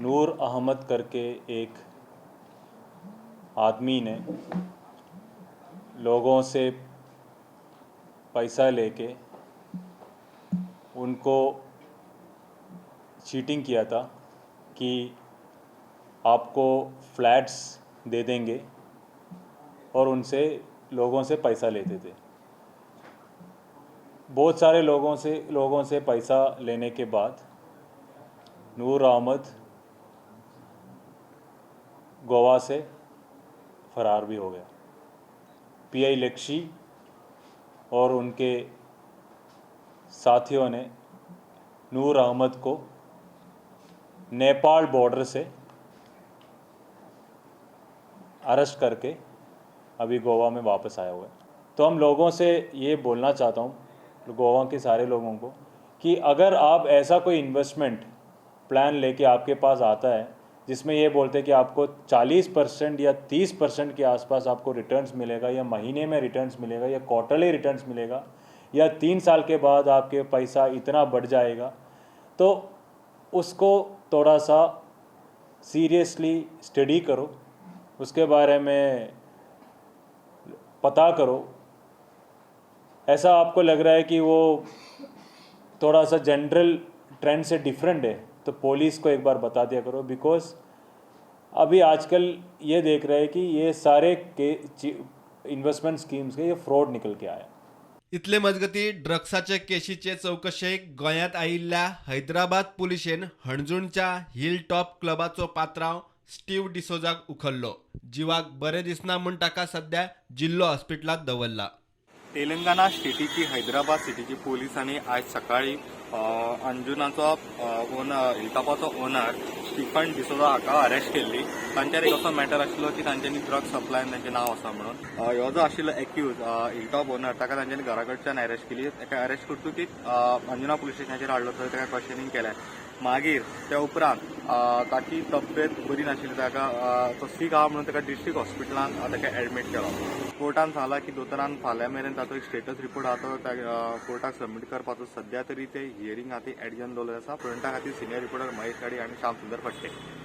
नूर अहमद करके एक आदमी ने लोगों से पैसा लेके उनको चीटिंग किया था कि आपको फ्लैट्स दे देंगे और उनसे लोगों से पैसा लेते थे। बहुत सारे लोगों से पैसा लेने के बाद नूर अहमद गोवा से फरार भी हो गया। पीआई लक्ष्य और उनके साथियों ने नूर अहमद को नेपाल बॉर्डर से अरेस्ट करके अभी गोवा में वापस आया हुआ है। तो हम लोगों से ये बोलना चाहता हूँ, गोवा के सारे लोगों को, कि अगर आप ऐसा कोई इन्वेस्टमेंट प्लान लेके आपके पास आता है जिसमें ये बोलते हैं कि आपको 40% या 30% के आसपास आपको रिटर्न्स मिलेगा, या महीने में रिटर्न्स मिलेगा, या क्वार्टरली रिटर्न्स मिलेगा, या 3 साल के बाद आपके पैसा इतना बढ़ जाएगा, तो उसको थोड़ा सा सीरियसली स्टडी करो, उसके बारे में पता करो। ऐसा आपको लग रहा है कि वो थोड़ा सा जनरल ट्रेंड से डिफरेंट है, तो पुलिस को एक बार बता दिया करो, बिकॉज अभी आजकल ये देख रहे हैं कि ये सारे के इन्वेस्टमेंट स्कीम्स के ये फ्रॉड निकल के आया। इतले मजगती ड्रग्साचे केशीचे चौकशेक गोंयांत आयिल्ल्या हैदराबाद पुलिशेन हणजूणच्या हिल टॉप क्लबाचो पात्रांव स्टीव डिसोजाक उखल्लो। जिवाक बरें दिसना म्हूण ताका सध्या जिल्लो हॉस्पिटलांत दवरला। तेलंगणा स्टेटीची हैदराबाद सिटीची पोलिसांनी आज सकाळी अंजुनाचो ओनर हिलटॉपाचो ओनर स्टीफन डिसोजा हाका अरेस्ट केल्ली। तांचेर एक असो मॅटर आशिल्लो की तांच्यांनी ड्रग्स सप्लायन तांचें नांव आसा म्हणून। ह्यो जो आशिल्लो एक्यूज हिलटॉप ओनर ताका तांच्यांनी घरा कडच्यान अरेस्ट केली। ताका अरेस्ट करतकीच अंजुना पुलीस स्टेशनाचेर हाडलो, थंय ताका क्वेश्चनिंग केलें। मागीर त्या उपरांत ताची तब्येत बरी नाशिल्ली, ताका तो सीक आहा म्हणून ताका डिस्ट्रिक्ट हॉस्पिटलांत ताका एडमीट केलो। कोर्टान सांगला की दोतोरान फाल्यां मेरेन ताचो एक स्टेटस रिपोर्ट आहा तो कोर्टाक सबमीट करपाचो। सध्या तरी ते हियरिंग आहा ती एडजन दवरलेलें आसा। प्रिंटा खातीर सिनियर रिपोर्टर महेश काडी आनी श्याम सुंदर फडते।